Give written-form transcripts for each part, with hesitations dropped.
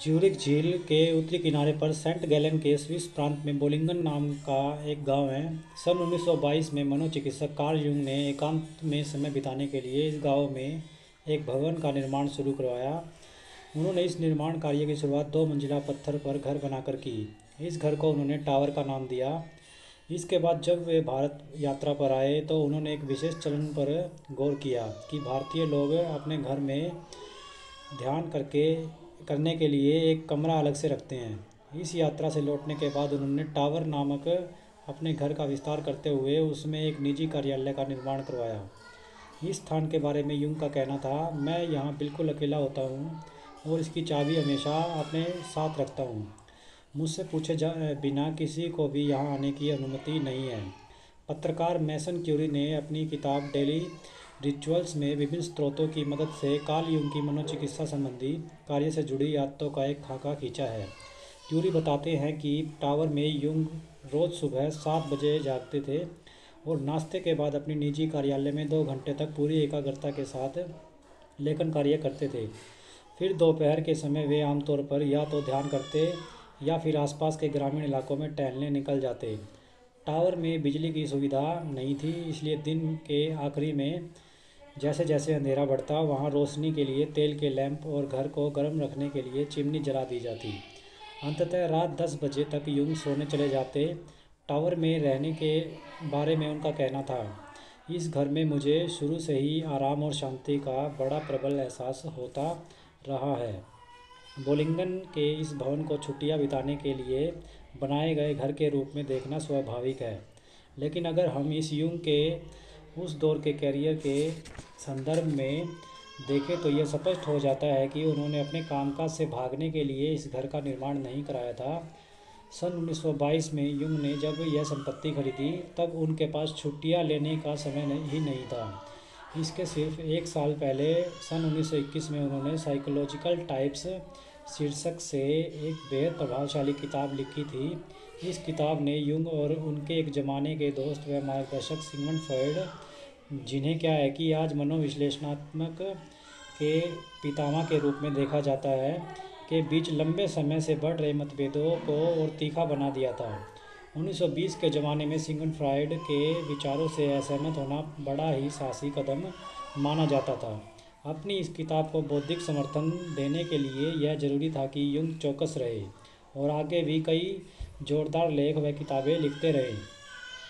Zurich झील के उत्तरी किनारे पर सेंट गैलन के स्विस प्रांत में बोलिंगन नाम का एक गांव है। सन 1922 में मनोचिकित्सक कार्ल युंग ने एकांत में समय बिताने के लिए इस गांव में एक भवन का निर्माण शुरू करवाया। उन्होंने इस निर्माण कार्य की शुरुआत 2 मंजिला पत्थर पर घर बनाकर की। इस घर को उन्होंने टावर का नाम दिया। इसके बाद जब वे भारत यात्रा पर आए तो उन्होंने एक विशेष चलन पर गौर किया कि भारतीय लोग अपने घर में ध्यान करने के लिए एक कमरा अलग से रखते हैं। इस यात्रा से लौटने के बाद उन्होंने टावर नामक अपने घर का विस्तार करते हुए उसमें एक निजी कार्यालय का निर्माण करवाया। इस स्थान के बारे में युंग का कहना था, मैं यहाँ बिल्कुल अकेला होता हूँ और इसकी चाबी हमेशा अपने साथ रखता हूँ। मुझसे पूछे बिना किसी को भी यहाँ आने की अनुमति नहीं है। पत्रकार मैसन क्यूरी ने अपनी किताब डेली रिचुअल्स में विभिन्न स्रोतों की मदद से कार्ल युंग की मनोचिकित्सा संबंधी कार्य से जुड़ी यादों का एक खाका खींचा है। क्यूरी बताते हैं कि टावर में युंग रोज़ सुबह 7 बजे जागते थे और नाश्ते के बाद अपनी निजी कार्यालय में 2 घंटे तक पूरी एकाग्रता के साथ लेखन कार्य करते थे। फिर दोपहर के समय वे आमतौर पर या तो ध्यान करते या फिर आसपास के ग्रामीण इलाकों में टहलने निकल जाते। टावर में बिजली की सुविधा नहीं थी, इसलिए दिन के आखिरी में जैसे जैसे अंधेरा बढ़ता वहाँ रोशनी के लिए तेल के लैंप और घर को गर्म रखने के लिए चिमनी जला दी जाती। अंततः रात 10 बजे तक युंग सोने चले जाते। टावर में रहने के बारे में उनका कहना था, इस घर में मुझे शुरू से ही आराम और शांति का बड़ा प्रबल एहसास होता रहा है। बोलिंगन के इस भवन को छुट्टियां बिताने के लिए बनाए गए घर के रूप में देखना स्वाभाविक है, लेकिन अगर हम इस युंग के उस दौर के कैरियर के संदर्भ में देखें तो यह स्पष्ट हो जाता है कि उन्होंने अपने कामकाज से भागने के लिए इस घर का निर्माण नहीं कराया था। सन 1922 में युंग ने जब यह संपत्ति खरीदी तब उनके पास छुट्टियां लेने का समय ही नहीं था। इसके सिर्फ एक साल पहले सन 1921 में उन्होंने साइकोलॉजिकल टाइप्स शीर्षक से एक बेहद प्रभावशाली किताब लिखी थी। इस किताब ने युंग और उनके एक ज़माने के दोस्त व मार्गदर्शक सिगमंड फ्रॉइड, जिन्हें क्या है कि आज मनोविश्लेषणात्मक के पितामह के रूप में देखा जाता है, के बीच लंबे समय से बढ़ रहे मतभेदों को और तीखा बना दिया था। 1920 के ज़माने में सिगमंड फ्रॉइड के विचारों से असहमत होना बड़ा ही साहसी कदम माना जाता था। अपनी इस किताब को बौद्धिक समर्थन देने के लिए यह जरूरी था कि युंग चौकस रहे और आगे भी कई जोरदार लेख व किताबें लिखते रहे।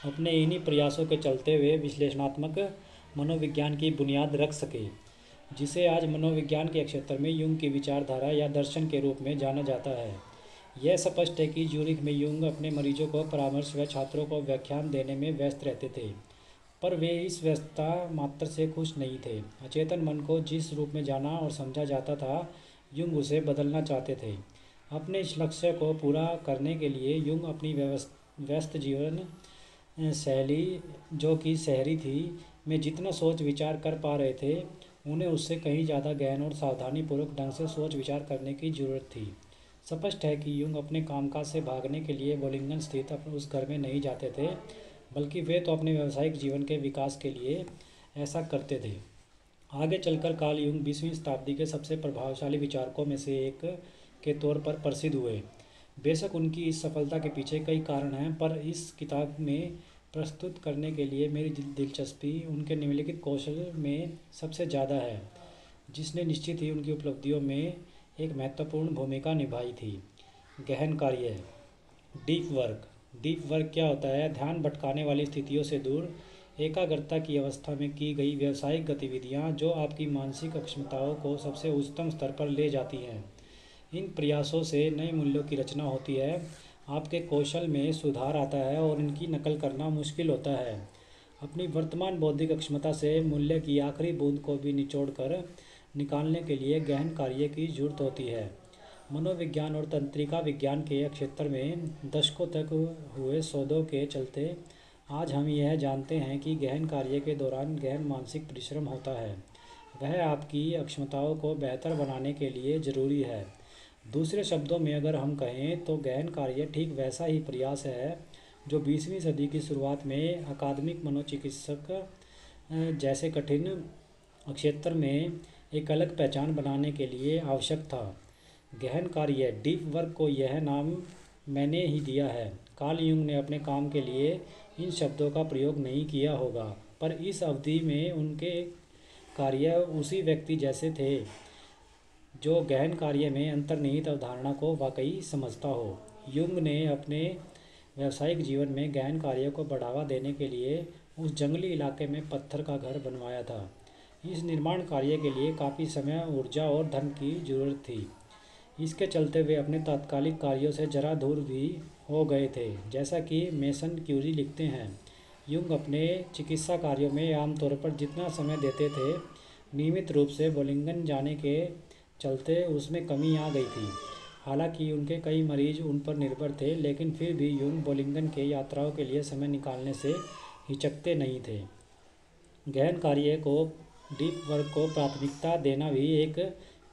अपने इन्हीं प्रयासों के चलते वे विश्लेषणात्मक मनोविज्ञान की बुनियाद रख सके, जिसे आज मनोविज्ञान के क्षेत्र में युंग की विचारधारा या दर्शन के रूप में जाना जाता है। यह स्पष्ट है कि ज्यूरिख में युंग अपने मरीजों को परामर्श व छात्रों को व्याख्यान देने में व्यस्त रहते थे, पर वे इस व्यस्तता मात्र से खुश नहीं थे। अचेतन मन को जिस रूप में जाना और समझा जाता था, युंग उसे बदलना चाहते थे। अपने इस लक्ष्य को पूरा करने के लिए युंग अपनी व्यस्त जीवन शैली, जो कि शहरी थी, में जितना सोच विचार कर पा रहे थे, उन्हें उससे कहीं ज़्यादा गहन और सावधानीपूर्वक ढंग से सोच विचार करने की ज़रूरत थी। स्पष्ट है कि युंग अपने कामकाज से भागने के लिए बोलिंगन स्थित उस घर में नहीं जाते थे, बल्कि वे तो अपने व्यावसायिक जीवन के विकास के लिए ऐसा करते थे। आगे चलकर कार्ल युंग 20वीं शताब्दी के सबसे प्रभावशाली विचारकों में से एक के तौर पर प्रसिद्ध हुए। बेशक उनकी इस सफलता के पीछे कई कारण हैं, पर इस किताब में प्रस्तुत करने के लिए मेरी दिलचस्पी उनके निम्नलिखित कौशल में सबसे ज़्यादा है, जिसने निश्चित ही उनकी उपलब्धियों में एक महत्वपूर्ण भूमिका निभाई थी। गहन कार्य, डीप वर्क। डीप वर्क क्या होता है? ध्यान भटकाने वाली स्थितियों से दूर एकाग्रता की अवस्था में की गई व्यावसायिक गतिविधियाँ जो आपकी मानसिक अक्षमताओं को सबसे उच्चतम स्तर पर ले जाती हैं। इन प्रयासों से नए मूल्यों की रचना होती है, आपके कौशल में सुधार आता है और इनकी नकल करना मुश्किल होता है। अपनी वर्तमान बौद्धिक अक्षमता से मूल्य की आखिरी बूंद को भी निचोड़कर निकालने के लिए गहन कार्य की जरूरत होती है। मनोविज्ञान और तंत्रिका विज्ञान के क्षेत्र में दशकों तक हुए शोधों के चलते आज हम यह जानते हैं कि गहन कार्य के दौरान गहन मानसिक परिश्रम होता है। वह आपकी अक्षमताओं को बेहतर बनाने के लिए ज़रूरी है। दूसरे शब्दों में अगर हम कहें तो गहन कार्य ठीक वैसा ही प्रयास है जो 20वीं सदी की शुरुआत में अकादमिक मनोचिकित्सक जैसे कठिन क्षेत्र में एक अलग पहचान बनाने के लिए आवश्यक था। गहन कार्य डीप वर्क को यह नाम मैंने ही दिया है। कार्ल यूंग ने अपने काम के लिए इन शब्दों का प्रयोग नहीं किया होगा, पर इस अवधि में उनके कार्य उसी व्यक्ति जैसे थे जो गहन कार्य में अंतर्निहित अवधारणा को वाकई समझता हो। युंग ने अपने व्यावसायिक जीवन में गहन कार्यों को बढ़ावा देने के लिए उस जंगली इलाके में पत्थर का घर बनवाया था। इस निर्माण कार्य के लिए काफ़ी समय, ऊर्जा और धन की जरूरत थी। इसके चलते वे अपने तात्कालिक कार्यों से जरा दूर भी हो गए थे। जैसा कि मेसन क्यूरी लिखते हैं, युंग अपने चिकित्सा कार्यों में आमतौर पर जितना समय देते थे, नियमित रूप से बोलिंगन जाने के चलते उसमें कमी आ गई थी। हालांकि उनके कई मरीज उन पर निर्भर थे, लेकिन फिर भी युंग बोलिंगन के यात्राओं के लिए समय निकालने से हिचकते नहीं थे। गहन कार्य को, डीप वर्क को प्राथमिकता देना भी एक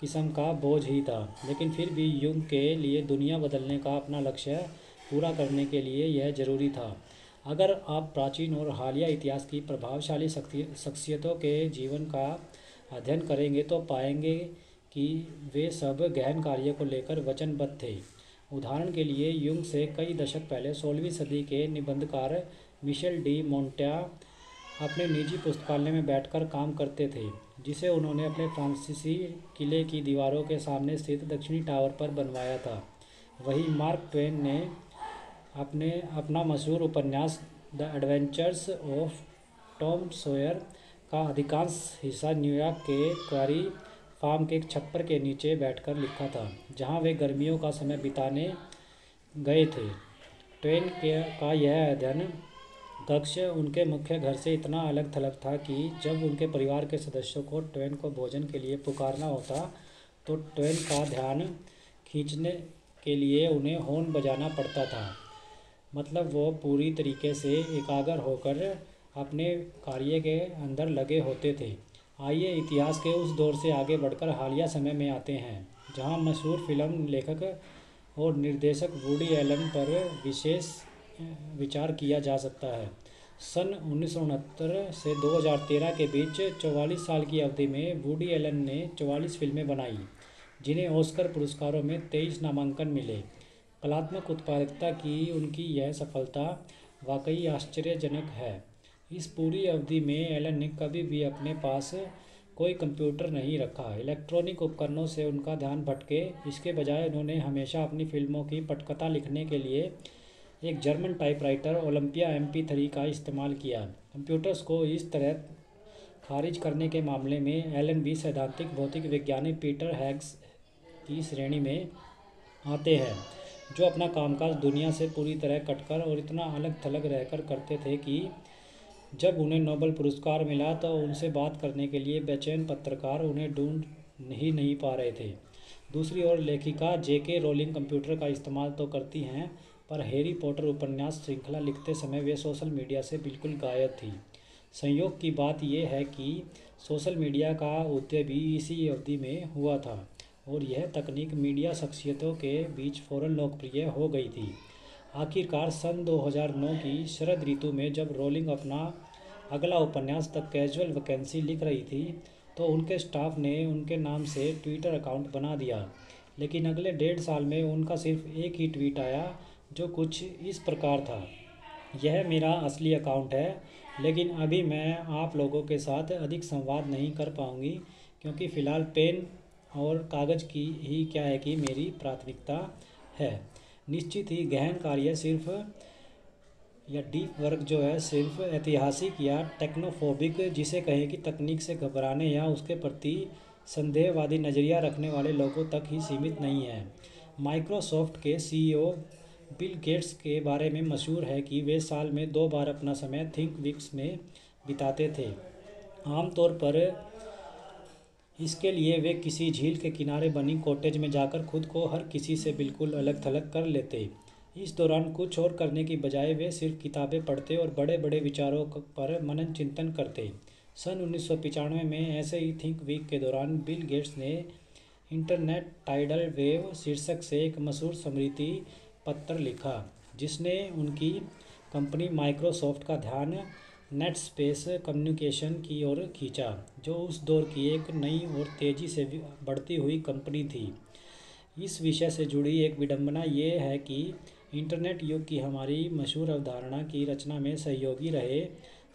किस्म का बोझ ही था, लेकिन फिर भी युंग के लिए दुनिया बदलने का अपना लक्ष्य पूरा करने के लिए यह जरूरी था। अगर आप प्राचीन और हालिया इतिहास की प्रभावशाली शख्सियतों के जीवन का अध्ययन करेंगे तो पाएंगे कि वे सब गहन कार्य को लेकर वचनबद्ध थे। उदाहरण के लिए, युंग से कई दशक पहले 16वीं सदी के निबंधकार मिशेल डी मोंटेन अपने निजी पुस्तकालय में बैठकर काम करते थे, जिसे उन्होंने अपने फ्रांसीसी किले की दीवारों के सामने स्थित दक्षिणी टावर पर बनवाया था। वहीं मार्क ट्वेन ने अपना मशहूर उपन्यास the adventures of Tom Sawyer का अधिकांश हिस्सा न्यूयॉर्क के क्वारी फार्म के एक छप्पर के नीचे बैठकर लिखा था, जहां वे गर्मियों का समय बिताने गए थे। ट्वेन का यह अध्ययन कक्ष उनके मुख्य घर से इतना अलग थलग था कि जब उनके परिवार के सदस्यों को ट्वेन को भोजन के लिए पुकारना होता तो ट्वेन का ध्यान खींचने के लिए उन्हें हॉर्न बजाना पड़ता था। मतलब वो पूरी तरीके से एकाग्र होकर अपने कार्य के अंदर लगे होते थे। आइए इतिहास के उस दौर से आगे बढ़कर हालिया समय में आते हैं, जहां मशहूर फिल्म लेखक और निर्देशक वुडी एलन पर विशेष विचार किया जा सकता है। सन 1969 से 2013 के बीच 44 साल की अवधि में वुडी एलन ने 44 फिल्में बनाई, जिन्हें ऑस्कर पुरस्कारों में 23 नामांकन मिले। कलात्मक उत्पादकता की उनकी यह सफलता वाकई आश्चर्यजनक है। इस पूरी अवधि में एलन ने कभी भी अपने पास कोई कंप्यूटर नहीं रखा, इलेक्ट्रॉनिक उपकरणों से उनका ध्यान भटके। इसके बजाय उन्होंने हमेशा अपनी फिल्मों की पटकथा लिखने के लिए एक जर्मन टाइपराइटर ओलंपिया MP3 का इस्तेमाल किया। कंप्यूटर्स को इस तरह खारिज करने के मामले में एलन भी सैद्धांतिक भौतिक वैज्ञानिक पीटर हैग्स की श्रेणी में आते हैं, जो अपना कामकाज दुनिया से पूरी तरह कटकर और इतना अलग थलग रहकर करते थे कि जब उन्हें नोबेल पुरस्कार मिला तो उनसे बात करने के लिए बेचैन पत्रकार उन्हें ढूंढ ही नहीं पा रहे थे। दूसरी ओर लेखिका JK रोलिंग कंप्यूटर का इस्तेमाल तो करती हैं, पर हैरी पॉटर उपन्यास श्रृंखला लिखते समय वे सोशल मीडिया से बिल्कुल गायब थी। संयोग की बात यह है कि सोशल मीडिया का उदय भी इसी अवधि में हुआ था और यह तकनीक मीडिया शख्सियतों के बीच फौरन लोकप्रिय हो गई थी। आखिरकार सन 2009 की शरद ऋतु में जब रोलिंग अपना अगला उपन्यास द कैजुअल वैकेंसी लिख रही थी, तो उनके स्टाफ ने उनके नाम से ट्विटर अकाउंट बना दिया। लेकिन अगले 1.5 साल में उनका सिर्फ एक ही ट्वीट आया, जो कुछ इस प्रकार था: यह मेरा असली अकाउंट है, लेकिन अभी मैं आप लोगों के साथ अधिक संवाद नहीं कर पाऊंगी, क्योंकि फ़िलहाल पेन और कागज़ की ही क्या है कि मेरी प्राथमिकता है। निश्चित ही गहन कार्य सिर्फ या डीप वर्क जो है सिर्फ ऐतिहासिक या टेक्नोफोबिक, जिसे कहें कि तकनीक से घबराने या उसके प्रति संदेहवादी नज़रिया रखने वाले लोगों तक ही सीमित नहीं है। माइक्रोसॉफ्ट के CEO बिल गेट्स के बारे में मशहूर है कि वे साल में 2 बार अपना समय थिंक विक्स में बिताते थे। आमतौर पर इसके लिए वे किसी झील के किनारे बनी कॉटेज में जाकर खुद को हर किसी से बिल्कुल अलग थलग कर लेते। इस दौरान कुछ और करने की बजाय वे सिर्फ किताबें पढ़ते और बड़े बड़े विचारों पर मनन चिंतन करते। सन 1995 में ऐसे ही थिंक वीक के दौरान बिल गेट्स ने इंटरनेट टाइडल वेव शीर्षक से एक मशहूर स्मृति पत्र लिखा, जिसने उनकी कंपनी माइक्रोसॉफ्ट का ध्यान नेट स्पेस कम्युनिकेशन की ओर खींचा, जो उस दौर की एक नई और तेज़ी से बढ़ती हुई कंपनी थी। इस विषय से जुड़ी एक विडंबना ये है कि इंटरनेट युग की हमारी मशहूर अवधारणा की रचना में सहयोगी रहे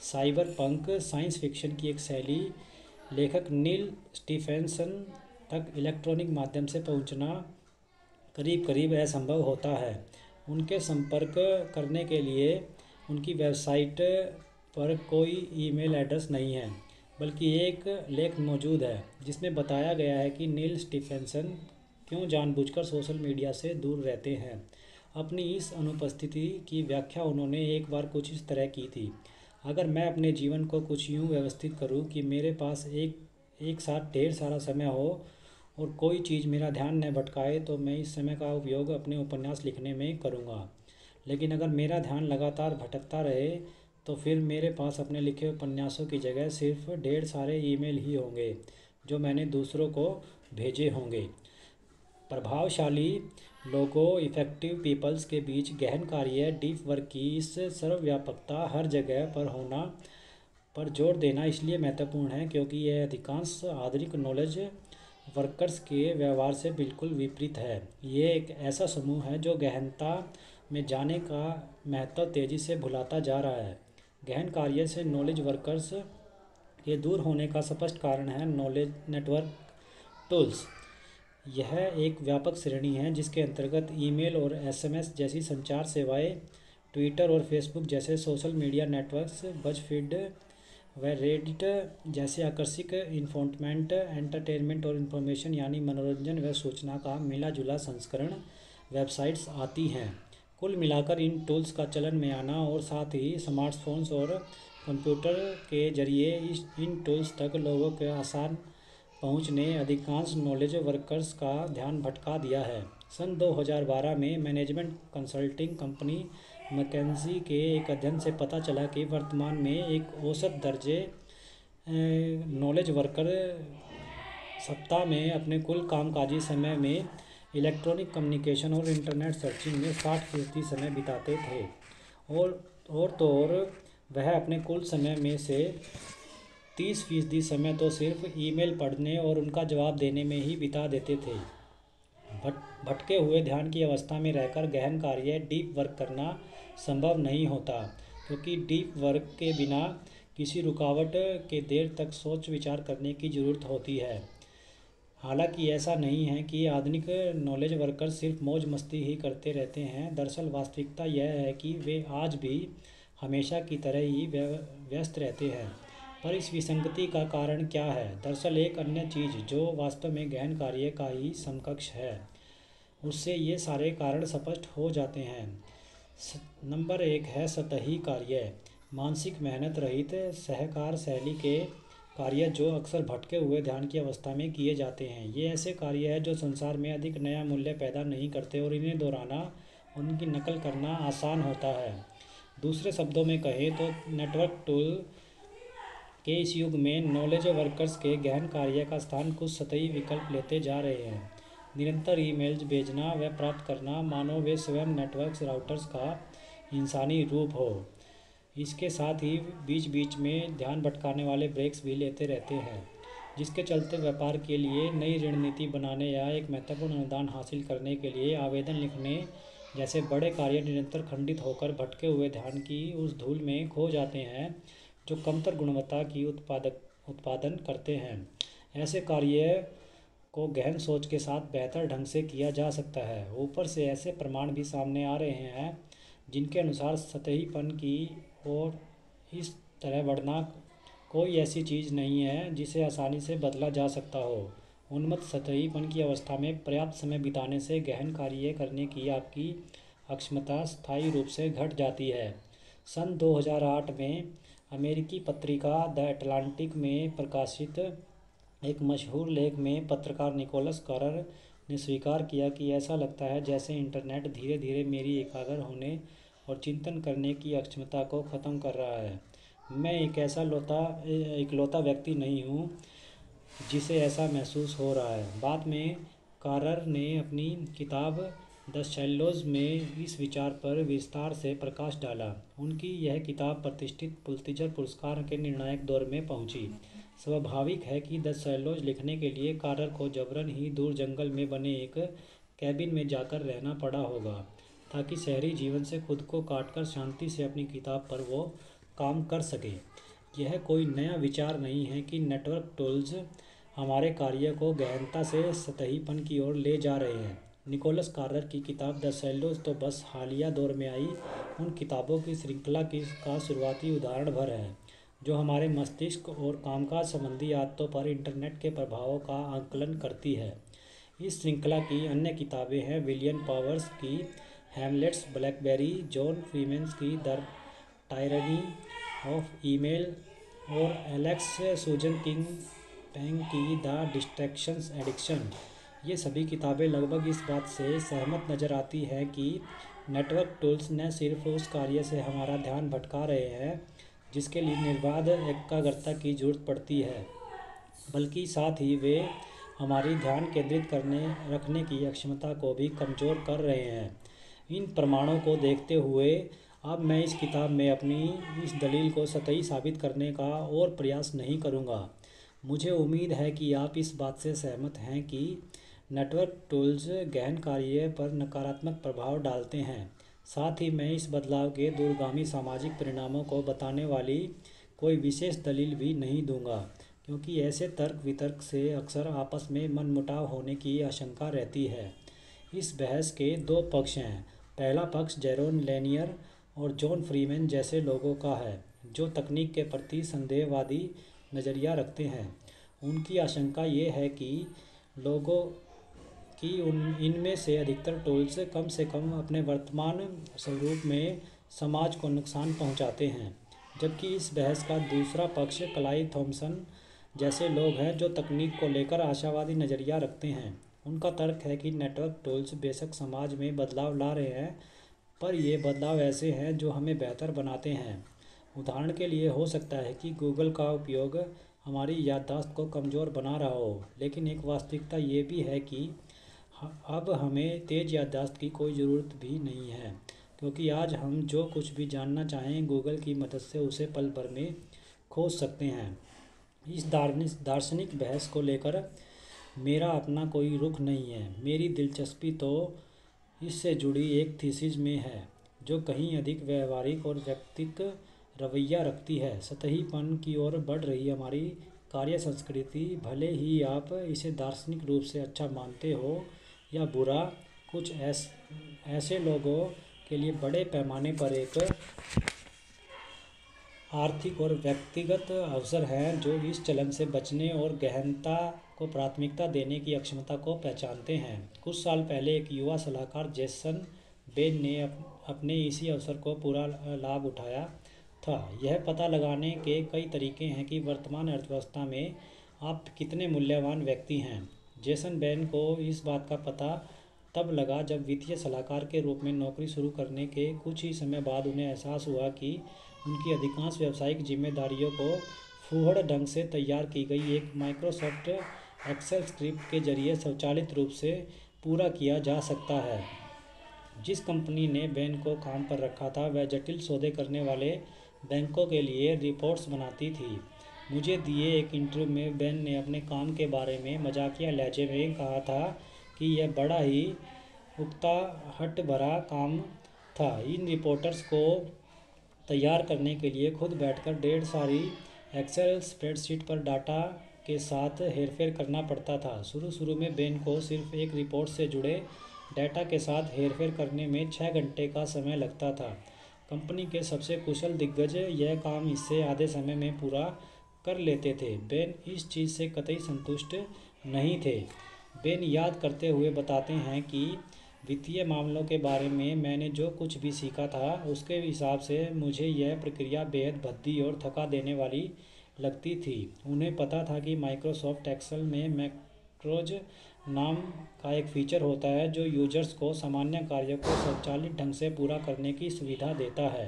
साइबर पंक साइंस फिक्शन की एक शैली लेखक नील स्टीफेंसन तक इलेक्ट्रॉनिक माध्यम से पहुंचना करीब करीब असंभव होता है। उनके संपर्क करने के लिए उनकी वेबसाइट पर कोई ईमेल एड्रेस नहीं है, बल्कि एक लेख मौजूद है जिसमें बताया गया है कि नील स्टीफेंसन क्यों जानबूझकर सोशल मीडिया से दूर रहते हैं। अपनी इस अनुपस्थिति की व्याख्या उन्होंने एक बार कुछ इस तरह की थी: अगर मैं अपने जीवन को कुछ यूं व्यवस्थित करूं कि मेरे पास एक साथ ढेर सारा समय हो और कोई चीज़ मेरा ध्यान न भटकाए, तो मैं इस समय का उपयोग अपने उपन्यास लिखने में करूँगा। लेकिन अगर मेरा ध्यान लगातार भटकता रहे तो फिर मेरे पास अपने लिखे उपन्यासों की जगह सिर्फ ढेर सारे ईमेल ही होंगे जो मैंने दूसरों को भेजे होंगे। प्रभावशाली लोगों, इफ़ेक्टिव पीपल्स के बीच गहन कार्य डीप वर्क की इस सर्वव्यापकता हर जगह पर होना पर जोर देना इसलिए महत्वपूर्ण है क्योंकि यह अधिकांश आधुनिक नॉलेज वर्कर्स के व्यवहार से बिल्कुल विपरीत है। ये एक ऐसा समूह है जो गहनता में जाने का महत्व तेज़ी से भुलाता जा रहा है। गहन कार्य से नॉलेज वर्कर्स के दूर होने का स्पष्ट कारण है नॉलेज नेटवर्क टूल्स। यह एक व्यापक श्रेणी है जिसके अंतर्गत ईमेल और एसएमएस जैसी संचार सेवाएं, ट्विटर और फेसबुक जैसे सोशल मीडिया नेटवर्क्स, बज़फीड व रेडिट जैसे आकर्षक इंफोटेनमेंट, एंटरटेनमेंट और इन्फॉर्मेशन यानी मनोरंजन व सूचना का मिला जुला संस्करण वेबसाइट्स आती हैं। कुल मिलाकर इन टूल्स का चलन में आना और साथ ही स्मार्टफोन्स और कंप्यूटर के जरिए इन टूल्स तक लोगों के आसान पहुंच ने अधिकांश नॉलेज वर्कर्स का ध्यान भटका दिया है। सन 2012 में मैनेजमेंट कंसल्टिंग कंपनी मैकेंजी के एक अध्ययन से पता चला कि वर्तमान में एक औसत दर्जे नॉलेज वर्कर सप्ताह में अपने कुल कामकाजी समय में इलेक्ट्रॉनिक कम्युनिकेशन और इंटरनेट सर्चिंग में 60% समय बिताते थे और वह अपने कुल समय में से 30% समय तो सिर्फ ईमेल पढ़ने और उनका जवाब देने में ही बिता देते थे। भटके हुए ध्यान की अवस्था में रहकर गहन कार्य डीप वर्क करना संभव नहीं होता क्योंकि डीप वर्क के बिना किसी रुकावट के देर तक सोच विचार करने की ज़रूरत होती है। हालांकि ऐसा नहीं है कि आधुनिक नॉलेज वर्कर सिर्फ मौज मस्ती ही करते रहते हैं। दरअसल वास्तविकता यह है कि वे आज भी हमेशा की तरह ही व्यस्त रहते हैं। पर इस विसंगति का कारण क्या है? दरअसल एक अन्य चीज़ जो वास्तव में गहन कार्य का ही समकक्ष है, उससे ये सारे कारण स्पष्ट हो जाते हैं। नंबर 1 है सतही कार्य। मानसिक मेहनत रहित सहकार शैली के कार्य जो अक्सर भटके हुए ध्यान की अवस्था में किए जाते हैं। ये ऐसे कार्य हैं जो संसार में अधिक नया मूल्य पैदा नहीं करते और इन्हें दोहराना, उनकी नकल करना आसान होता है। दूसरे शब्दों में कहें तो नेटवर्क टूल के इस युग में नॉलेज वर्कर्स के गहन कार्य का स्थान कुछ सतही विकल्प लेते जा रहे हैं। निरंतर ईमेल्स भेजना व प्राप्त करना मानो वे स्वयं नेटवर्क राउटर्स का इंसानी रूप हो। इसके साथ ही बीच बीच में ध्यान भटकाने वाले ब्रेक्स भी लेते रहते हैं, जिसके चलते व्यापार के लिए नई रणनीति बनाने या एक महत्वपूर्ण अनुदान हासिल करने के लिए आवेदन लिखने जैसे बड़े कार्य निरंतर खंडित होकर भटके हुए ध्यान की उस धूल में खो जाते हैं जो कमतर गुणवत्ता की उत्पादन करते हैं। ऐसे कार्य को गहन सोच के साथ बेहतर ढंग से किया जा सकता है। ऊपर से ऐसे प्रमाण भी सामने आ रहे हैं जिनके अनुसार सतहीपन की ओर इस तरह बढ़ना कोई ऐसी चीज़ नहीं है जिसे आसानी से बदला जा सकता हो। उन्मत्त सतहीपन की अवस्था में पर्याप्त समय बिताने से गहन कार्य करने की आपकी अक्षमता स्थायी रूप से घट जाती है। सन 2008 में अमेरिकी पत्रिका द अटलांटिक में प्रकाशित एक मशहूर लेख में पत्रकार निकोलस कारर ने स्वीकार किया कि ऐसा लगता है जैसे इंटरनेट धीरे धीरे मेरी एकाग्र होने और चिंतन करने की अक्षमता को ख़त्म कर रहा है। मैं एक इकलौता व्यक्ति नहीं हूँ जिसे ऐसा महसूस हो रहा है। बाद में कारर ने अपनी किताब द शैलोज़ में इस विचार पर विस्तार से प्रकाश डाला। उनकी यह किताब प्रतिष्ठित पुलित्ज़र पुरस्कार के निर्णायक दौर में पहुंची। स्वाभाविक है कि द शैलोज़ लिखने के लिए कारर को जबरन ही दूर जंगल में बने एक कैबिन में जाकर रहना पड़ा होगा ताकि शहरी जीवन से खुद को काटकर शांति से अपनी किताब पर वो काम कर सके। यह कोई नया विचार नहीं है कि नेटवर्क टूल्स हमारे कार्य को गहनता से सतहीपन की ओर ले जा रहे हैं। निकोलस कार्र की किताब द सेलोस तो बस हालिया दौर में आई उन किताबों की श्रृंखला का शुरुआती उदाहरण भर है जो हमारे मस्तिष्क और कामकाज संबंधी आदतों पर इंटरनेट के प्रभावों का आकलन करती है। इस श्रृंखला की अन्य किताबें हैं विलियम पावर्स की हैमलेट्स, ब्लैकबेरी, जॉन फ्रीमैन की द टायरनी ऑफ ईमेल और एलेक्स सुजन किंग टैंग की द डिस्ट्रैक्शंस एडिक्शन। ये सभी किताबें लगभग इस बात से सहमत नज़र आती है कि नेटवर्क टूल्स न सिर्फ उस कार्य से हमारा ध्यान भटका रहे हैं जिसके लिए निर्बाध एकाग्रता की जरूरत पड़ती है, बल्कि साथ ही वे हमारी ध्यान केंद्रित रखने की क्षमता को भी कमज़ोर कर रहे हैं। इन प्रमाणों को देखते हुए अब मैं इस किताब में अपनी इस दलील को सतही साबित करने का और प्रयास नहीं करूँगा। मुझे उम्मीद है कि आप इस बात से सहमत हैं कि नेटवर्क टूल्स गहन कार्य पर नकारात्मक प्रभाव डालते हैं। साथ ही मैं इस बदलाव के दूरगामी सामाजिक परिणामों को बताने वाली कोई विशेष दलील भी नहीं दूंगा, क्योंकि ऐसे तर्क वितर्क से अक्सर आपस में मनमुटाव होने की आशंका रहती है। इस बहस के दो पक्ष हैं। पहला पक्ष जेरोन लेनियर और जॉन फ्रीमैन जैसे लोगों का है जो तकनीक के प्रति संदेहवादी नज़रिया रखते हैं। उनकी आशंका ये है कि इनमें से अधिकतर टूल्स कम से कम अपने वर्तमान स्वरूप में समाज को नुकसान पहुंचाते हैं, जबकि इस बहस का दूसरा पक्ष क्लाइव थॉमसन जैसे लोग हैं जो तकनीक को लेकर आशावादी नज़रिया रखते हैं। उनका तर्क है कि नेटवर्क टूल्स बेशक समाज में बदलाव ला रहे हैं, पर ये बदलाव ऐसे हैं जो हमें बेहतर बनाते हैं। उदाहरण के लिए हो सकता है कि गूगल का उपयोग हमारी याददाश्त को कमज़ोर बना रहा हो, लेकिन एक वास्तविकता ये भी है कि अब हमें तेज़ याददाश्त की कोई ज़रूरत भी नहीं है, क्योंकि आज हम जो कुछ भी जानना चाहें गूगल की मदद से उसे पल भर में खोज सकते हैं। इस दार्शनिक बहस को लेकर मेरा अपना कोई रुख नहीं है। मेरी दिलचस्पी तो इससे जुड़ी एक थीसिस में है जो कहीं अधिक व्यवहारिक और व्यक्तिगत रवैया रखती है। सतहीपन की ओर बढ़ रही हमारी कार्य संस्कृति, भले ही आप इसे दार्शनिक रूप से अच्छा मानते हो या बुरा, कुछ ऐसे लोगों के लिए बड़े पैमाने पर एक आर्थिक और व्यक्तिगत अवसर हैं जो इस चलन से बचने और गहनता को प्राथमिकता देने की अक्षमता को पहचानते हैं। कुछ साल पहले एक युवा सलाहकार जेसन बेन ने अपने इसी अवसर को पूरा लाभ उठाया था। यह पता लगाने के कई तरीके हैं कि वर्तमान अर्थव्यवस्था में आप कितने मूल्यवान व्यक्ति हैं। जेसन बेन को इस बात का पता तब लगा जब वित्तीय सलाहकार के रूप में नौकरी शुरू करने के कुछ ही समय बाद उन्हें एहसास हुआ कि उनकी अधिकांश व्यावसायिक जिम्मेदारियों को फूहड़ ढंग से तैयार की गई एक माइक्रोसॉफ्ट एक्सेल स्क्रिप्ट के जरिए स्वचालित रूप से पूरा किया जा सकता है। जिस कंपनी ने बेन को काम पर रखा था वह जटिल सौदे करने वाले बैंकों के लिए रिपोर्ट्स बनाती थी। मुझे दिए एक इंटरव्यू में बेन ने अपने काम के बारे में मजाकिया लहजे में कहा था कि यह बड़ा ही उकताहट भरा काम था। इन रिपोर्ट्स को तैयार करने के लिए खुद बैठकर ढेर सारी एक्सेल स्प्रेडशीट पर डाटा के साथ हेरफेर करना पड़ता था। शुरू में बेन को सिर्फ एक रिपोर्ट से जुड़े डाटा के साथ हेरफेर करने में 6 घंटे का समय लगता था। कंपनी के सबसे कुशल दिग्गज यह काम इससे आधे समय में पूरा कर लेते थे। बेन इस चीज़ से कतई संतुष्ट नहीं थे। बेन याद करते हुए बताते हैं कि वित्तीय मामलों के बारे में मैंने जो कुछ भी सीखा था उसके हिसाब से मुझे यह प्रक्रिया बेहद भद्दी और थका देने वाली लगती थी। उन्हें पता था कि माइक्रोसॉफ्ट एक्सेल में मैक्रोज नाम का एक फीचर होता है जो यूजर्स को सामान्य कार्यों को स्वचालित ढंग से पूरा करने की सुविधा देता है।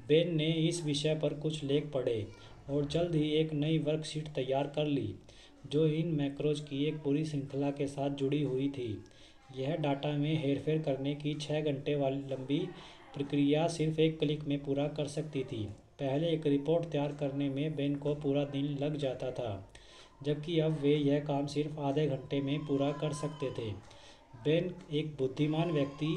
बेन ने इस विषय पर कुछ लेख पढ़े और जल्द ही एक नई वर्कशीट तैयार कर ली जो इन मैक्रोज की एक पूरी श्रृंखला के साथ जुड़ी हुई थी। यह डाटा में हेरफेर करने की 6 घंटे वाली लंबी प्रक्रिया सिर्फ एक क्लिक में पूरा कर सकती थी। पहले एक रिपोर्ट तैयार करने में बेन को पूरा दिन लग जाता था, जबकि अब वे यह काम सिर्फ आधे घंटे में पूरा कर सकते थे। बेन एक बुद्धिमान व्यक्ति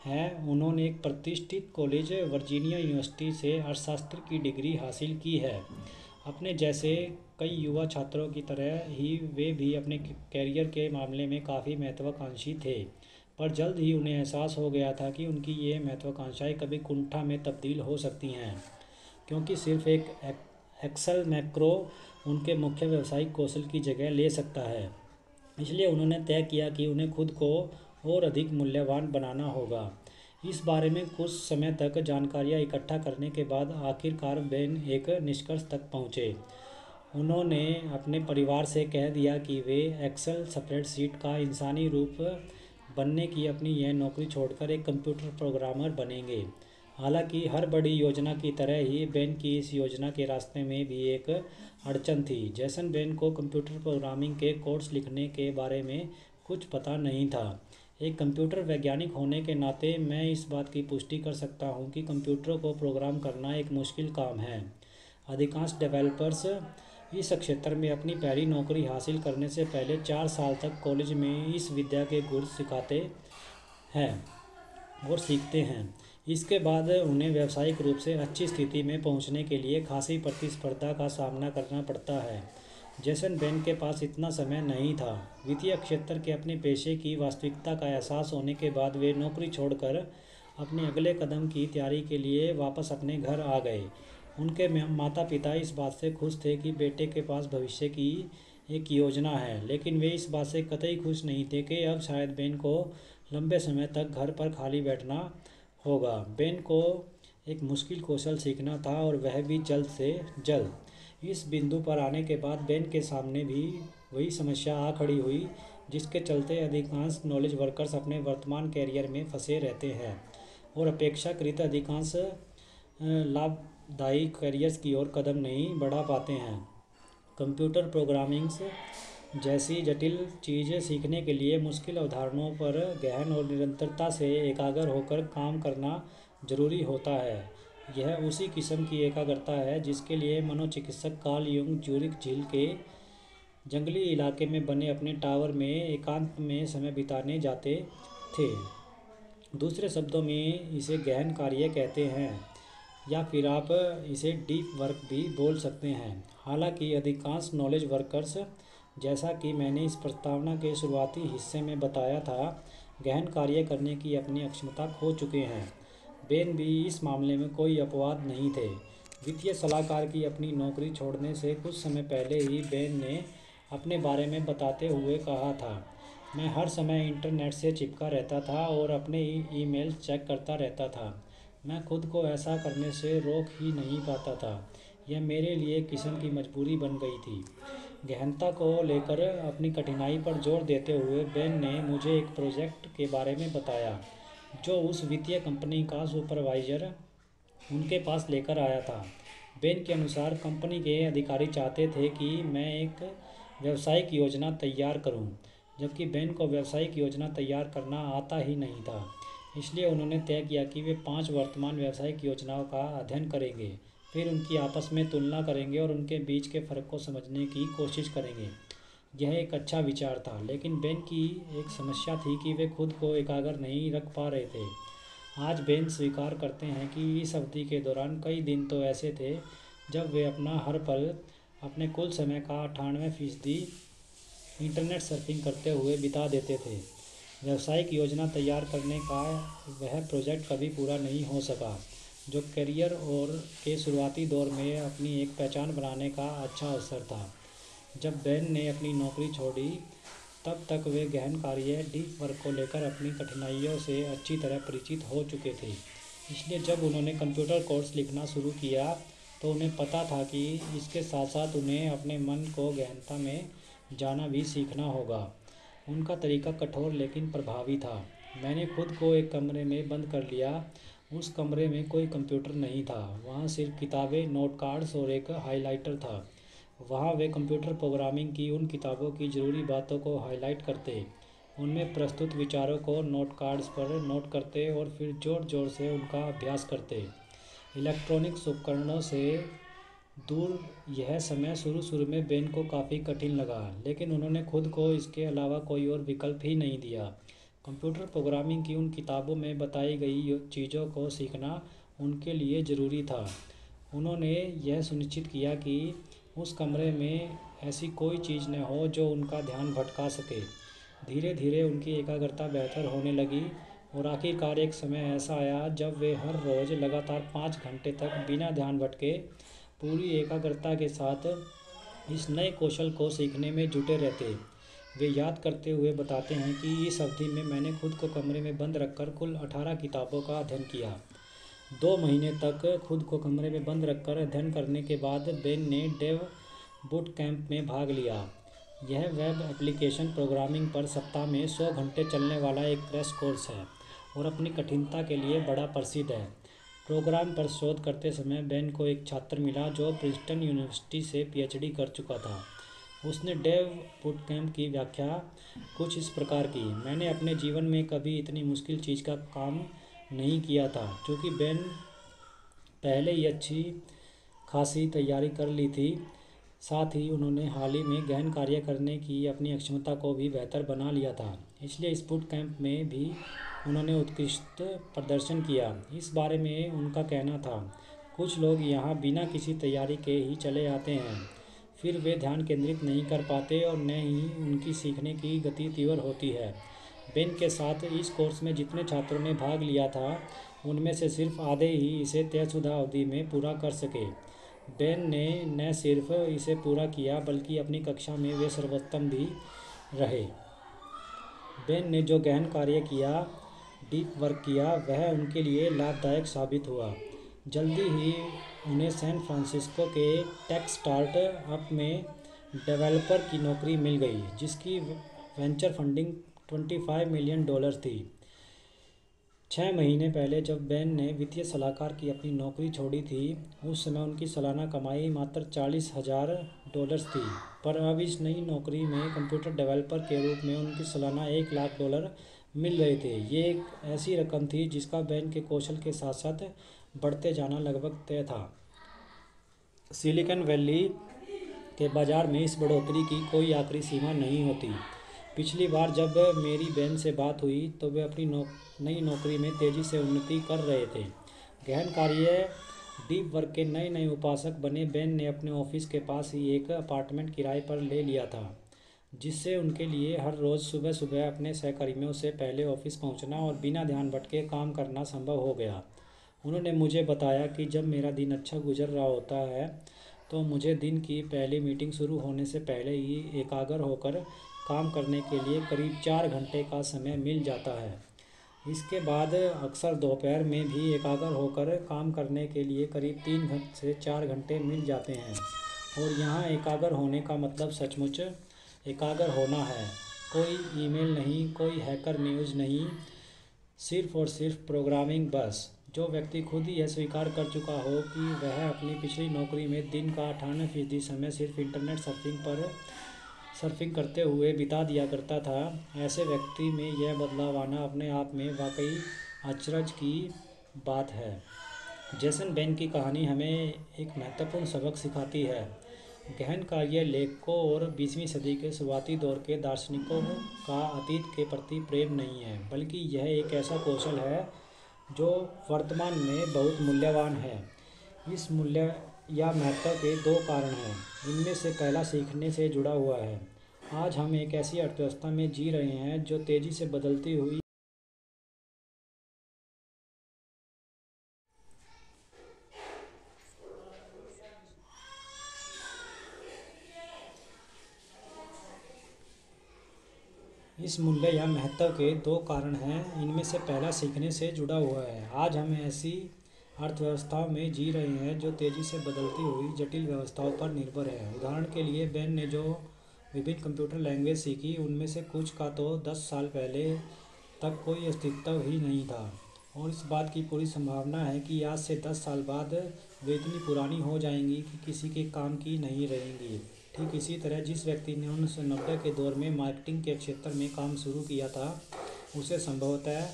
हैं। उन्होंने एक प्रतिष्ठित कॉलेज वर्जीनिया यूनिवर्सिटी से अर्थशास्त्र की डिग्री हासिल की है। अपने जैसे कई युवा छात्रों की तरह ही वे भी अपने कैरियर के मामले में काफ़ी महत्वाकांक्षी थे, पर जल्द ही उन्हें एहसास हो गया था कि उनकी ये महत्वाकांक्षाएं कभी कुंठा में तब्दील हो सकती हैं, क्योंकि सिर्फ एक एक्सेल मैक्रो उनके मुख्य व्यावसायिक कौशल की जगह ले सकता है। इसलिए उन्होंने तय किया कि उन्हें खुद को और अधिक मूल्यवान बनाना होगा। इस बारे में कुछ समय तक जानकारियां इकट्ठा करने के बाद आखिरकार बेन एक निष्कर्ष तक पहुंचे। उन्होंने अपने परिवार से कह दिया कि वे एक्सेल स्प्रेडशीट का इंसानी रूप बनने की अपनी यह नौकरी छोड़कर एक कंप्यूटर प्रोग्रामर बनेंगे। हालांकि हर बड़ी योजना की तरह ही बेन की इस योजना के रास्ते में भी एक अड़चन थी। जैसन बेन को कंप्यूटर प्रोग्रामिंग के कोर्स लिखने के बारे में कुछ पता नहीं था। एक कंप्यूटर वैज्ञानिक होने के नाते मैं इस बात की पुष्टि कर सकता हूं कि कंप्यूटरों को प्रोग्राम करना एक मुश्किल काम है। अधिकांश डेवलपर्स इस क्षेत्र में अपनी पहली नौकरी हासिल करने से पहले 4 साल तक कॉलेज में इस विद्या के गुर सिखाते हैं और सीखते हैं। इसके बाद उन्हें व्यावसायिक रूप से अच्छी स्थिति में पहुंचने के लिए खासी प्रतिस्पर्धा का सामना करना पड़ता है। जैसन बेन के पास इतना समय नहीं था। वित्तीय क्षेत्र के अपने पेशे की वास्तविकता का एहसास होने के बाद वे नौकरी छोड़कर अपने अगले कदम की तैयारी के लिए वापस अपने घर आ गए। उनके माता पिता इस बात से खुश थे कि बेटे के पास भविष्य की एक योजना है, लेकिन वे इस बात से कतई खुश नहीं थे कि अब शायद बेन को लंबे समय तक घर पर खाली बैठना होगा। बेन को एक मुश्किल कौशल सीखना था और वह भी जल्द से जल्द। इस बिंदु पर आने के बाद बेन के सामने भी वही समस्या आ खड़ी हुई जिसके चलते अधिकांश नॉलेज वर्कर्स अपने वर्तमान कैरियर में फंसे रहते हैं और अपेक्षाकृत अधिकांश लाभदायी कैरियर्स की ओर कदम नहीं बढ़ा पाते हैं। कंप्यूटर प्रोग्रामिंग्स जैसी जटिल चीज़ें सीखने के लिए मुश्किल अवधारणाओं पर गहन और निरंतरता से एकाग्र होकर काम करना जरूरी होता है। यह उसी किस्म की एकाग्रता है जिसके लिए मनोचिकित्सक कार्ल युंग ज्यूरिख झील के जंगली इलाके में बने अपने टावर में एकांत में समय बिताने जाते थे। दूसरे शब्दों में इसे गहन कार्य कहते हैं, या फिर आप इसे डीप वर्क भी बोल सकते हैं। हालांकि अधिकांश नॉलेज वर्कर्स, जैसा कि मैंने इस प्रस्तावना के शुरुआती हिस्से में बताया था, गहन कार्य करने की अपनी अक्षमता खो चुके हैं। बेन भी इस मामले में कोई अपवाद नहीं थे। वित्तीय सलाहकार की अपनी नौकरी छोड़ने से कुछ समय पहले ही बेन ने अपने बारे में बताते हुए कहा था, मैं हर समय इंटरनेट से चिपका रहता था और अपने ईमेल चेक करता रहता था। मैं खुद को ऐसा करने से रोक ही नहीं पाता था। यह मेरे लिए एक किस्म की मजबूरी बन गई थी। गहनता को लेकर अपनी कठिनाई पर जोर देते हुए बेन ने मुझे एक प्रोजेक्ट के बारे में बताया जो उस वित्तीय कंपनी का सुपरवाइजर उनके पास लेकर आया था। बेन के अनुसार कंपनी के अधिकारी चाहते थे कि मैं एक व्यावसायिक योजना तैयार करूं, जबकि बेन को व्यावसायिक योजना तैयार करना आता ही नहीं था। इसलिए उन्होंने तय किया कि वे 5 वर्तमान व्यावसायिक योजनाओं का अध्ययन करेंगे, फिर उनकी आपस में तुलना करेंगे और उनके बीच के फ़र्क को समझने की कोशिश करेंगे। यह एक अच्छा विचार था, लेकिन बेन की एक समस्या थी कि वे खुद को एकाग्र नहीं रख पा रहे थे। आज बेन स्वीकार करते हैं कि इस अवधि के दौरान कई दिन तो ऐसे थे जब वे अपना हर पल अपने कुल समय का 98% इंटरनेट सर्फिंग करते हुए बिता देते थे। व्यावसायिक योजना तैयार करने का वह प्रोजेक्ट कभी पूरा नहीं हो सका, जो करियर और के शुरुआती दौर में अपनी एक पहचान बनाने का अच्छा अवसर था। जब बेन ने अपनी नौकरी छोड़ी, तब तक वे गहन कार्य डीप वर्क को लेकर अपनी कठिनाइयों से अच्छी तरह परिचित हो चुके थे। इसलिए जब उन्होंने कंप्यूटर कोर्स लिखना शुरू किया तो उन्हें पता था कि इसके साथ साथ उन्हें अपने मन को गहनता में जाना भी सीखना होगा। उनका तरीका कठोर लेकिन प्रभावी था। मैंने खुद को एक कमरे में बंद कर लिया। उस कमरे में कोई कंप्यूटर नहीं था, वहाँ सिर्फ किताबें, नोट कार्ड्स और एक हाइलाइटर था। वहाँ वे कंप्यूटर प्रोग्रामिंग की उन किताबों की ज़रूरी बातों को हाईलाइट करते, उनमें प्रस्तुत विचारों को नोट कार्ड्स पर नोट करते और फिर ज़ोर ज़ोर से उनका अभ्यास करते। इलेक्ट्रॉनिक्स उपकरणों से दूर यह समय शुरू में बेन को काफ़ी कठिन लगा, लेकिन उन्होंने खुद को इसके अलावा कोई और विकल्प ही नहीं दिया। कंप्यूटर प्रोग्रामिंग की उन किताबों में बताई गई चीज़ों को सीखना उनके लिए ज़रूरी था। उन्होंने यह सुनिश्चित किया कि उस कमरे में ऐसी कोई चीज़ न हो जो उनका ध्यान भटका सके। धीरे धीरे उनकी एकाग्रता बेहतर होने लगी और आखिरकार एक समय ऐसा आया जब वे हर रोज़ लगातार 5 घंटे तक बिना ध्यान भटके पूरी एकाग्रता के साथ इस नए कौशल को सीखने में जुटे रहते। वे याद करते हुए बताते हैं कि इस अवधि में मैंने खुद को कमरे में बंद रखकर कुल 18 किताबों का अध्ययन किया। 2 महीने तक खुद को कमरे में बंद रखकर अध्ययन करने के बाद बेन ने डेव बूट कैंप में भाग लिया। यह वेब एप्लीकेशन प्रोग्रामिंग पर सप्ताह में 100 घंटे चलने वाला एक क्रैश कोर्स है और अपनी कठिनता के लिए बड़ा प्रसिद्ध है। प्रोग्राम पर शोध करते समय बेन को एक छात्र मिला जो प्रिंसटन यूनिवर्सिटी से पीएचडी कर चुका था। उसने डेव बूटकैंप की व्याख्या कुछ इस प्रकार की, मैंने अपने जीवन में कभी इतनी मुश्किल चीज़ का काम नहीं किया था। क्योंकि बेन पहले ही अच्छी खासी तैयारी कर ली थी, साथ ही उन्होंने हाल ही में गहन कार्य करने की अपनी क्षमता को भी बेहतर बना लिया था, इसलिए इस बूट कैंप में भी उन्होंने उत्कृष्ट प्रदर्शन किया। इस बारे में उनका कहना था, कुछ लोग यहाँ बिना किसी तैयारी के ही चले आते हैं, फिर वे ध्यान केंद्रित नहीं कर पाते और न ही उनकी सीखने की गति तीव्र होती है। बेन के साथ इस कोर्स में जितने छात्रों ने भाग लिया था उनमें से सिर्फ आधे ही इसे तयशुदा अवधि में पूरा कर सके। बेन ने न सिर्फ इसे पूरा किया बल्कि अपनी कक्षा में वे सर्वोत्तम भी रहे। बेन ने जो गहन कार्य किया, डीप वर्क किया, वह उनके लिए लाभदायक साबित हुआ। जल्दी ही उन्हें सैन फ्रांसिस्को के टेक स्टार्टअप में डेवलपर की नौकरी मिल गई, जिसकी वेंचर फंडिंग $25 मिलियन थी। 6 महीने पहले जब बेन ने वित्तीय सलाहकार की अपनी नौकरी छोड़ी थी, उस समय उनकी सालाना कमाई मात्र $40,000 थी, पर अब इस नई नौकरी में कंप्यूटर डेवलपर के रूप में उनकी सालाना $1 लाख मिल रहे थे। ये एक ऐसी रकम थी जिसका बेन के कौशल के साथ साथ बढ़ते जाना लगभग तय था। सिलिकॉन वैली के बाज़ार में इस बढ़ोतरी की कोई आखिरी सीमा नहीं होती। पिछली बार जब मेरी बेन से बात हुई तो वे अपनी नई नौकरी में तेज़ी से उन्नति कर रहे थे। गहन कार्य डीप वर्क के नए नए उपासक बने बेन ने अपने ऑफिस के पास ही एक अपार्टमेंट किराए पर ले लिया था, जिससे उनके लिए हर रोज़ सुबह सुबह अपने सहकर्मियों से पहले ऑफिस पहुंचना और बिना ध्यान भटके काम करना संभव हो गया। उन्होंने मुझे बताया कि जब मेरा दिन अच्छा गुजर रहा होता है तो मुझे दिन की पहली मीटिंग शुरू होने से पहले ही एकाग्र होकर काम करने के लिए करीब 4 घंटे का समय मिल जाता है। इसके बाद अक्सर दोपहर में भी एकाग्र होकर काम करने के लिए करीब 3 से 4 घंटे मिल जाते हैं। और यहाँ एकाग्र होने का मतलब सचमुच एकाग्र होना है। कोई ईमेल नहीं, कोई हैकर न्यूज़ नहीं, सिर्फ और सिर्फ प्रोग्रामिंग बस। जो व्यक्ति खुद ही यह स्वीकार कर चुका हो कि वह अपनी पिछली नौकरी में दिन का 98% समय सिर्फ इंटरनेट सर्फिंग करते हुए बिता दिया करता था, ऐसे व्यक्ति में यह बदलाव आना अपने आप में वाकई अचरज की बात है। जेसन बेन की कहानी हमें एक महत्वपूर्ण सबक सिखाती है। गहन कार्य लेखकों और 20वीं सदी के शुरुआती दौर के दार्शनिकों का अतीत के प्रति प्रेम नहीं है, बल्कि यह एक ऐसा कौशल है जो वर्तमान में बहुत मूल्यवान है। इस मूल्य या महत्व के 2 कारण हैं। इनमें से पहला सीखने से जुड़ा हुआ है। आज हम एक ऐसी अर्थव्यवस्था में जी रहे हैं जो तेज़ी से बदलती हुई इस मूल्य या महत्व के 2 कारण हैं। इनमें से पहला सीखने से जुड़ा हुआ है। आज हम ऐसी अर्थव्यवस्थाओं में जी रहे हैं जो तेज़ी से बदलती हुई जटिल व्यवस्थाओं पर निर्भर है। उदाहरण के लिए बेन ने जो विभिन्न कंप्यूटर लैंग्वेज सीखी, उनमें से कुछ का तो 10 साल पहले तक कोई अस्तित्व ही नहीं था, और इस बात की पूरी संभावना है कि आज से 10 साल बाद वे इतनी पुरानी हो जाएंगी कि किसी के काम की नहीं रहेंगी। ठीक इसी तरह जिस व्यक्ति ने 1990 के दौर में मार्केटिंग के क्षेत्र में काम शुरू किया था, उसे संभवतः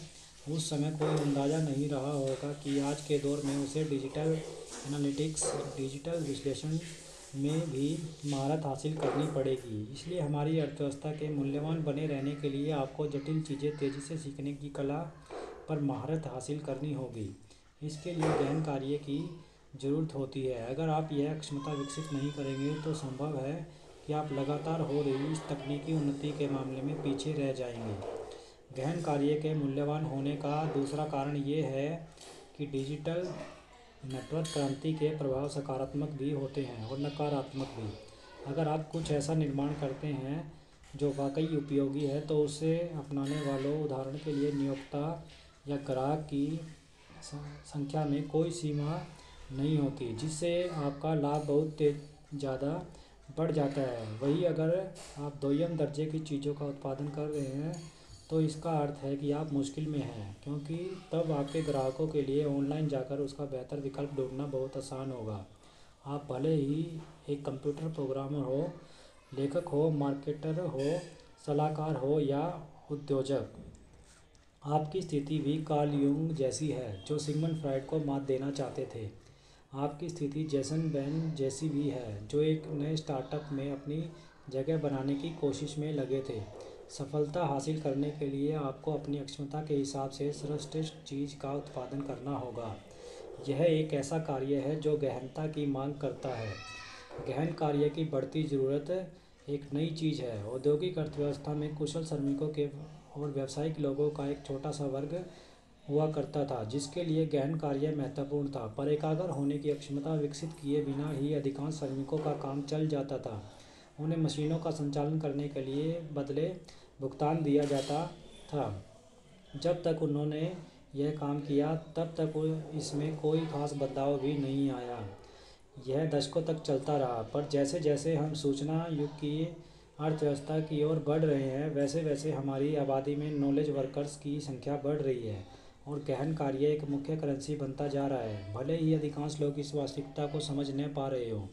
उस समय कोई अंदाज़ा नहीं रहा होगा कि आज के दौर में उसे डिजिटल एनालिटिक्स, डिजिटल विश्लेषण, में भी महारत हासिल करनी पड़ेगी। इसलिए हमारी अर्थव्यवस्था के मूल्यवान बने रहने के लिए आपको जटिल चीज़ें तेज़ी से सीखने की कला पर महारत हासिल करनी होगी। इसके लिए गहन कार्य की ज़रूरत होती है। अगर आप यह क्षमता विकसित नहीं करेंगे तो संभव है कि आप लगातार हो रही इस तकनीकी उन्नति के मामले में पीछे रह जाएंगे। गहन कार्य के मूल्यवान होने का दूसरा कारण ये है कि डिजिटल नेटवर्क क्रांति के प्रभाव सकारात्मक भी होते हैं और नकारात्मक भी। अगर आप कुछ ऐसा निर्माण करते हैं जो वाकई उपयोगी है तो उसे अपनाने वालों, उदाहरण के लिए नियोक्ता या ग्राहक की संख्या में कोई सीमा नहीं होती, जिससे आपका लाभ बहुत ज़्यादा बढ़ जाता है। वहीं अगर आप दोयम दर्जे की चीज़ों का उत्पादन कर रहे हैं तो इसका अर्थ है कि आप मुश्किल में हैं, क्योंकि तब आपके ग्राहकों के लिए ऑनलाइन जाकर उसका बेहतर विकल्प ढूंढना बहुत आसान होगा। आप भले ही एक कंप्यूटर प्रोग्रामर हो, लेखक हो, मार्केटर हो, सलाहकार हो या उद्योजक, आपकी स्थिति भी कार्ल यूंग जैसी है जो सिगमंड फ्रायड को मात देना चाहते थे। आपकी स्थिति जेसन बेन जैसी भी है जो एक नए स्टार्टअप में अपनी जगह बनाने की कोशिश में लगे थे। सफलता हासिल करने के लिए आपको अपनी अक्षमता के हिसाब से सर्वश्रेष्ठ चीज़ का उत्पादन करना होगा। यह एक ऐसा कार्य है जो गहनता की मांग करता है। गहन कार्य की बढ़ती ज़रूरत एक नई चीज़ है। औद्योगिक अर्थव्यवस्था में कुशल श्रमिकों के और व्यावसायिक लोगों का एक छोटा सा वर्ग हुआ करता था जिसके लिए गहन कार्य महत्वपूर्ण था, पर एकाग्र होने की अक्षमता विकसित किए बिना ही अधिकांश श्रमिकों का काम चल जाता था। उन्हें मशीनों का संचालन करने के लिए बदले भुगतान दिया जाता था। जब तक उन्होंने यह काम किया तब तक इसमें कोई खास बदलाव भी नहीं आया। यह दशकों तक चलता रहा, पर जैसे जैसे हम सूचना युग की अर्थव्यवस्था की ओर बढ़ रहे हैं वैसे वैसे हमारी आबादी में नॉलेज वर्कर्स की संख्या बढ़ रही है और गहन कार्य एक मुख्य करेंसी बनता जा रहा है, भले ही अधिकांश लोग इस वास्तविकता को समझ न पा रहे हों।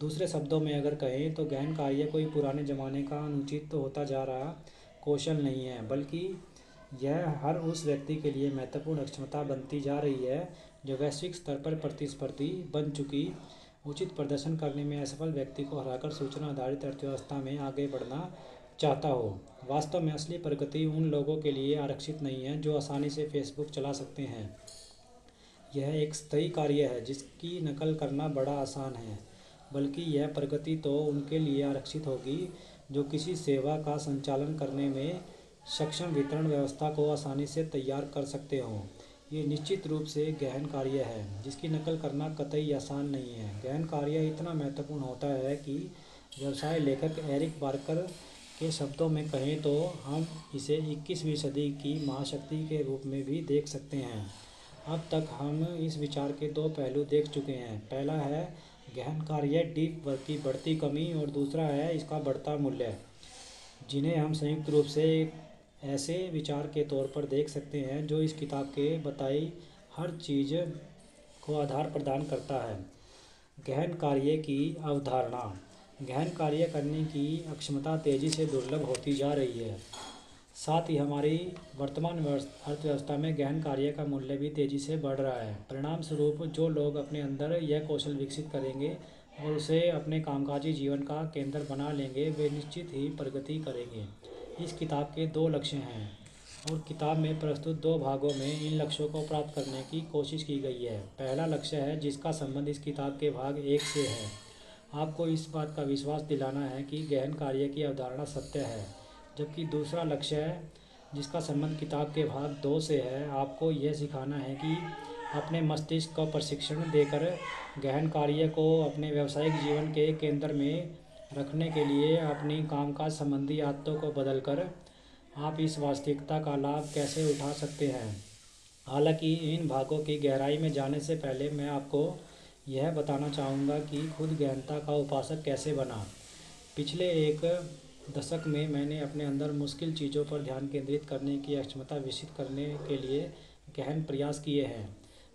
दूसरे शब्दों में अगर कहें तो गहन कार्य कोई पुराने ज़माने का अनुचित तो होता जा रहा कौशल नहीं है, बल्कि यह हर उस व्यक्ति के लिए महत्वपूर्ण अक्षमता बनती जा रही है जो वैश्विक स्तर पर प्रतिस्पर्धी बन चुकी उचित प्रदर्शन करने में असफल व्यक्ति को हराकर सूचना आधारित अर्थव्यवस्था में आगे बढ़ना चाहता हो। वास्तव में असली प्रगति उन लोगों के लिए आरक्षित नहीं है जो आसानी से फेसबुक चला सकते हैं। यह एक स्थायी कार्य है जिसकी नकल करना बड़ा आसान है, बल्कि यह प्रगति तो उनके लिए आरक्षित होगी जो किसी सेवा का संचालन करने में सक्षम वितरण व्यवस्था को आसानी से तैयार कर सकते हों। ये निश्चित रूप से गहन कार्य है जिसकी नकल करना कतई आसान नहीं है। गहन कार्य इतना महत्वपूर्ण होता है कि व्यवसाय लेखक एरिक बार्कर के शब्दों में कहें तो हम इसे 21वीं सदी की महाशक्ति के रूप में भी देख सकते हैं। अब तक हम इस विचार के दो पहलू देख चुके हैं। पहला है गहन कार्य डीप वर्क की बढ़ती कमी और दूसरा है इसका बढ़ता मूल्य, जिन्हें हम संयुक्त रूप से एक ऐसे विचार के तौर पर देख सकते हैं जो इस किताब के बताई हर चीज़ को आधार प्रदान करता है। गहन कार्य की अवधारणा। गहन कार्य करने की अक्षमता तेज़ी से दुर्लभ होती जा रही है, साथ ही हमारी वर्तमान अर्थव्यवस्था में गहन कार्य का मूल्य भी तेज़ी से बढ़ रहा है। परिणाम स्वरूप जो लोग अपने अंदर यह कौशल विकसित करेंगे और उसे अपने कामकाजी जीवन का केंद्र बना लेंगे वे निश्चित ही प्रगति करेंगे। इस किताब के दो लक्ष्य हैं और किताब में प्रस्तुत दो भागों में इन लक्ष्यों को प्राप्त करने की कोशिश की गई है। पहला लक्ष्य है जिसका संबंध इस किताब के भाग 1 से है, आपको इस बात का विश्वास दिलाना है कि गहन कार्य की अवधारणा सत्य है, जबकि दूसरा लक्ष्य है जिसका संबंध किताब के भाग 2 से है, आपको यह सिखाना है कि अपने मस्तिष्क को प्रशिक्षण देकर गहन कार्य को अपने व्यावसायिक जीवन के केंद्र में रखने के लिए अपनी कामकाज संबंधी आदतों को बदलकर आप इस वास्तविकता का लाभ कैसे उठा सकते हैं। हालांकि इन भागों की गहराई में जाने से पहले मैं आपको यह बताना चाहूँगा कि खुद गहनता का उपासक कैसे बना। पिछले एक दशक में मैंने अपने अंदर मुश्किल चीज़ों पर ध्यान केंद्रित करने की क्षमता विकसित करने के लिए गहन प्रयास किए हैं।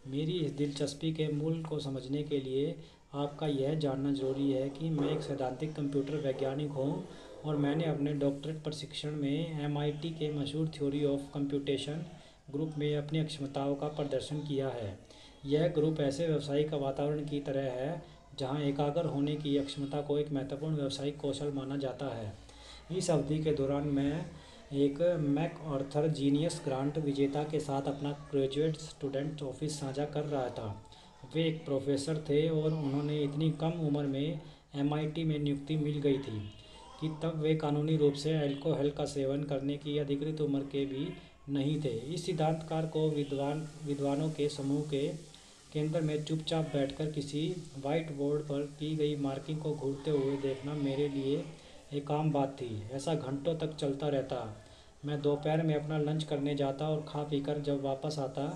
मेरी इस दिलचस्पी के मूल को समझने के लिए आपका यह जानना जरूरी है कि मैं एक सैद्धांतिक कंप्यूटर वैज्ञानिक हूँ और मैंने अपने डॉक्टरेट प्रशिक्षण में MIT के मशहूर थ्योरी ऑफ कंप्यूटेशन ग्रुप में अपनी क्षमताओं का प्रदर्शन किया है। यह ग्रुप ऐसे व्यावसायिक वातावरण की तरह है जहां एकाग्र होने की क्षमता को एक महत्वपूर्ण व्यावसायिक कौशल माना जाता है। इस अवधि के दौरान मैं एक मैकआर्थर जीनियस ग्रांट विजेता के साथ अपना ग्रेजुएट स्टूडेंट ऑफिस साझा कर रहा था। वे एक प्रोफेसर थे और उन्होंने इतनी कम उम्र में एमआईटी में नियुक्ति मिल गई थी कि तब वे कानूनी रूप से अल्कोहल का सेवन करने की अधिकृत उम्र के भी नहीं थे। इस सिद्धांतकार को विद्वानों के समूह के केंद्र में चुपचाप बैठकर किसी व्हाइट बोर्ड पर की गई मार्किंग को घूरते हुए देखना मेरे लिए एक आम बात थी। ऐसा घंटों तक चलता रहता। मैं दोपहर में अपना लंच करने जाता और खा पीकर जब वापस आता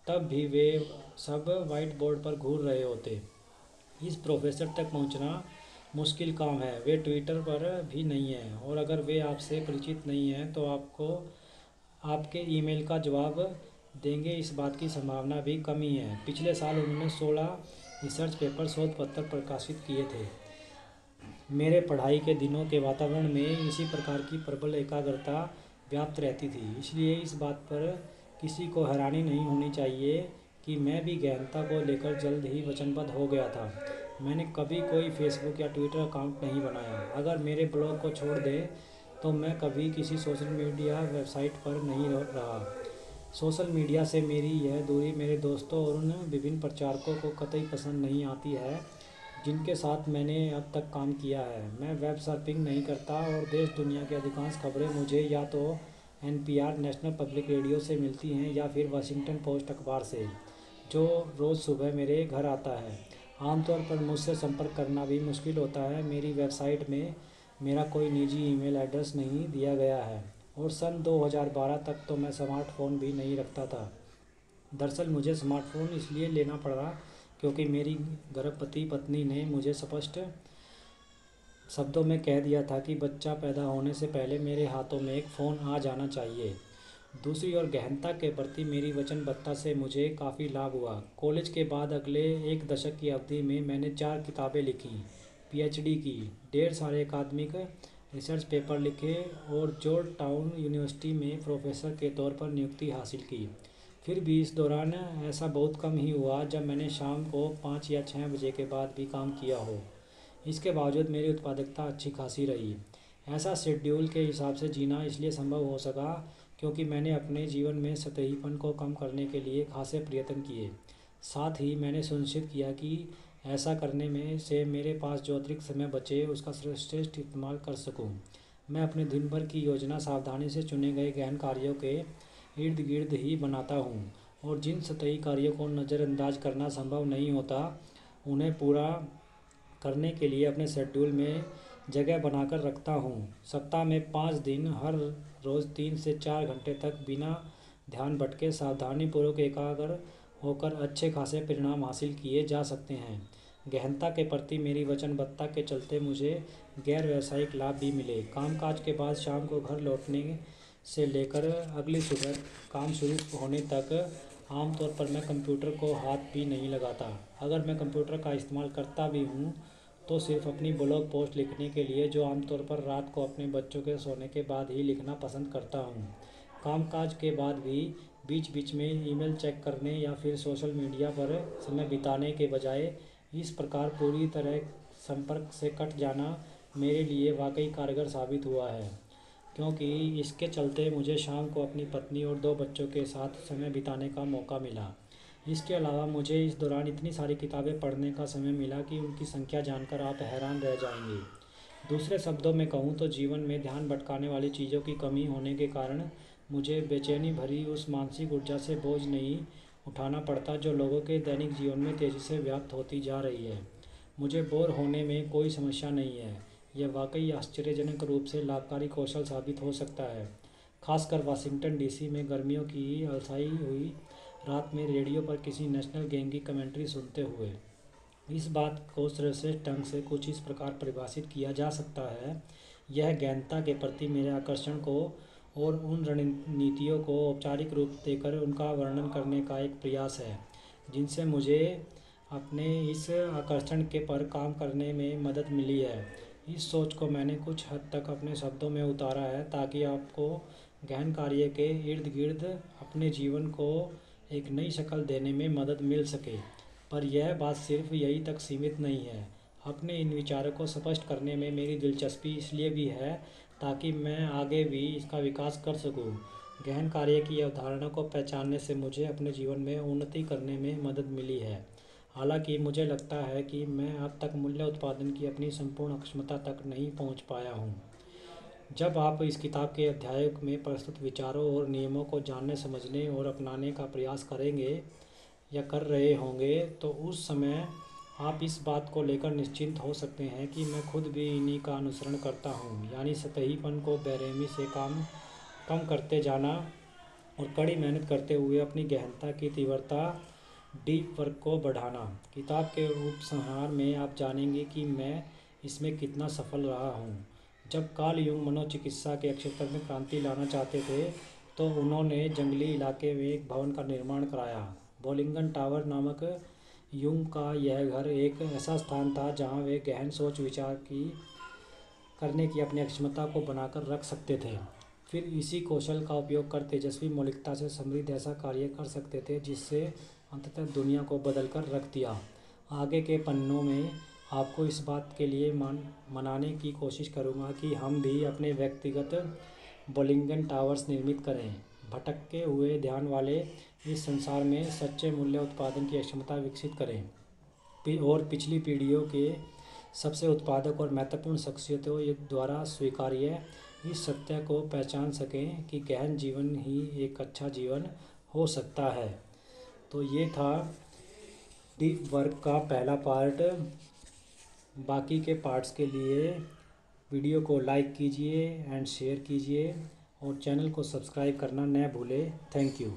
तब भी वे सब व्हाइट बोर्ड पर घूर रहे होते। इस प्रोफेसर तक पहुंचना मुश्किल काम है। वे ट्विटर पर भी नहीं हैं और अगर वे आपसे परिचित नहीं हैं तो आपको आपके ईमेल का जवाब देंगे, इस बात की संभावना भी कम ही है। पिछले साल उन्होंने 16 रिसर्च पेपर शोध पत्र प्रकाशित किए थे। मेरे पढ़ाई के दिनों के वातावरण में इसी प्रकार की प्रबल एकाग्रता व्याप्त रहती थी, इसलिए इस बात पर किसी को हैरानी नहीं होनी चाहिए कि मैं भी गहनता को लेकर जल्द ही वचनबद्ध हो गया था। मैंने कभी कोई फेसबुक या ट्विटर अकाउंट नहीं बनाया। अगर मेरे ब्लॉग को छोड़ दें तो मैं कभी किसी सोशल मीडिया वेबसाइट पर नहीं रहा। सोशल मीडिया से मेरी यह दूरी मेरे दोस्तों और उन विभिन्न प्रचारकों को कतई पसंद नहीं आती है जिनके साथ मैंने अब तक काम किया है। मैं वेब सर्फिंग नहीं करता और देश दुनिया की अधिकांश खबरें मुझे या तो एनपीआर नेशनल पब्लिक रेडियो से मिलती हैं या फिर वाशिंगटन पोस्ट अखबार से, जो रोज़ सुबह मेरे घर आता है। आमतौर पर मुझसे संपर्क करना भी मुश्किल होता है। मेरी वेबसाइट में मेरा कोई निजी ईमेल एड्रेस नहीं दिया गया है और सन 2012 तक तो मैं स्मार्टफ़ोन भी नहीं रखता था। दरअसल मुझे स्मार्टफ़ोन इसलिए लेना पड़ा क्योंकि मेरी गर्भवती पत्नी ने मुझे स्पष्ट शब्दों में कह दिया था कि बच्चा पैदा होने से पहले मेरे हाथों में एक फ़ोन आ जाना चाहिए। दूसरी ओर गहनता के प्रति मेरी वचनबद्धता से मुझे काफ़ी लाभ हुआ। कॉलेज के बाद अगले एक दशक की अवधि में मैंने 4 किताबें लिखीं, पीएचडी की, ढेर सारे अकादमिक रिसर्च पेपर लिखे और जॉर्ज टाउन यूनिवर्सिटी में प्रोफेसर के तौर पर नियुक्ति हासिल की। फिर भी इस दौरान ऐसा बहुत कम ही हुआ जब मैंने शाम को 5 या 6 बजे के बाद भी काम किया हो। इसके बावजूद मेरी उत्पादकता अच्छी खासी रही। ऐसा शेड्यूल के हिसाब से जीना इसलिए संभव हो सका क्योंकि मैंने अपने जीवन में सतहीपन को कम करने के लिए खासे प्रयत्न किए। साथ ही मैंने सुनिश्चित किया कि ऐसा करने में से मेरे पास जो अतिरिक्त समय बचे उसका सर्वश्रेष्ठ इस्तेमाल कर सकूं। मैं अपने दिन भर की योजना सावधानी से चुने गए गहन कार्यों के इर्द गिर्द ही बनाता हूँ और जिन सतही कार्यों को नज़रअंदाज करना संभव नहीं होता उन्हें पूरा करने के लिए अपने शेड्यूल में जगह बनाकर रखता हूँ। सप्ताह में 5 दिन हर रोज़ 3 से 4 घंटे तक बिना ध्यान भटके सावधानीपूर्वक एकाग्र होकर अच्छे खासे परिणाम हासिल किए जा सकते हैं। गहनता के प्रति मेरी वचनबद्धता के चलते मुझे गैर व्यावसायिक लाभ भी मिले। कामकाज के बाद शाम को घर लौटने से लेकर अगली सुबह काम शुरू होने तक आमतौर पर मैं कंप्यूटर को हाथ भी नहीं लगाता। अगर मैं कंप्यूटर का इस्तेमाल करता भी हूँ तो सिर्फ अपनी ब्लॉग पोस्ट लिखने के लिए, जो आमतौर पर रात को अपने बच्चों के सोने के बाद ही लिखना पसंद करता हूँ। कामकाज के बाद भी बीच बीच में ईमेल चेक करने या फिर सोशल मीडिया पर समय बिताने के बजाय इस प्रकार पूरी तरह संपर्क से कट जाना मेरे लिए वाकई कारगर साबित हुआ है, क्योंकि इसके चलते मुझे शाम को अपनी पत्नी और 2 बच्चों के साथ समय बिताने का मौका मिला। इसके अलावा मुझे इस दौरान इतनी सारी किताबें पढ़ने का समय मिला कि उनकी संख्या जानकर आप हैरान रह जाएंगे। दूसरे शब्दों में कहूँ तो जीवन में ध्यान भटकाने वाली चीज़ों की कमी होने के कारण मुझे बेचैनी भरी उस मानसिक ऊर्जा से बोझ नहीं उठाना पड़ता जो लोगों के दैनिक जीवन में तेज़ी से व्याप्त होती जा रही है। मुझे बोर होने में कोई समस्या नहीं है। यह वाकई आश्चर्यजनक रूप से लाभकारी कौशल साबित हो सकता है, खासकर वाशिंगटन डीसी में गर्मियों की अलसाई हुई रात में रेडियो पर किसी नेशनल गेम की कमेंट्री सुनते हुए। इस बात को सर्वश्रेष्ठ ढंग से कुछ इस प्रकार परिभाषित किया जा सकता है: यह गहनता के प्रति मेरे आकर्षण को और उन रणनीतियों को औपचारिक रूप देकर उनका वर्णन करने का एक प्रयास है जिनसे मुझे अपने इस आकर्षण के पर काम करने में मदद मिली है। इस सोच को मैंने कुछ हद तक अपने शब्दों में उतारा है ताकि आपको गहन कार्य के इर्द गिर्द अपने जीवन को एक नई शक्ल देने में मदद मिल सके। पर यह बात सिर्फ यही तक सीमित नहीं है। अपने इन विचारों को स्पष्ट करने में मेरी दिलचस्पी इसलिए भी है ताकि मैं आगे भी इसका विकास कर सकूं। गहन कार्य की अवधारणा को पहचानने से मुझे अपने जीवन में उन्नति करने में मदद मिली है। हालांकि मुझे लगता है कि मैं अब तक मूल्य उत्पादन की अपनी संपूर्ण क्षमता तक नहीं पहुंच पाया हूं। जब आप इस किताब के अध्यायों में प्रस्तुत विचारों और नियमों को जानने, समझने और अपनाने का प्रयास करेंगे या कर रहे होंगे, तो उस समय आप इस बात को लेकर निश्चिंत हो सकते हैं कि मैं खुद भी इन्हीं का अनुसरण करता हूँ, यानी सतहीपन को बेरहमी से कम करते जाना और कड़ी मेहनत करते हुए अपनी गहनता की तीव्रता, डीप वर्क को बढ़ाना। किताब के उपसंहार में आप जानेंगे कि मैं इसमें कितना सफल रहा हूँ। जब कार्ल यूंग मनोचिकित्सा के क्षेत्र में क्रांति लाना चाहते थे, तो उन्होंने जंगली इलाके में एक भवन का निर्माण कराया। बोलिंगन टावर नामक यूंग का यह घर एक ऐसा स्थान था जहां वे गहन सोच विचार करने की अपनी क्षमता को बनाकर रख सकते थे। फिर इसी कौशल का उपयोग कर तेजस्वी मौलिकता से समृद्ध ऐसा कार्य कर सकते थे जिससे अंततः दुनिया को बदल कर रख दिया। आगे के पन्नों में आपको इस बात के लिए मनाने की कोशिश करूँगा कि हम भी अपने व्यक्तिगत बोलिंगन टावर्स निर्मित करें, भटके हुए ध्यान वाले इस संसार में सच्चे मूल्य उत्पादन की क्षमता विकसित करें और पिछली पीढ़ियों के सबसे उत्पादक और महत्वपूर्ण शख्सियतों द्वारा स्वीकार्य इस सत्य को पहचान सकें कि गहन जीवन ही एक अच्छा जीवन हो सकता है। तो ये था डीप वर्क का पहला पार्ट। बाकी के पार्ट्स के लिए वीडियो को लाइक कीजिए एंड शेयर कीजिए और चैनल को सब्सक्राइब करना न भूलें। Thank you.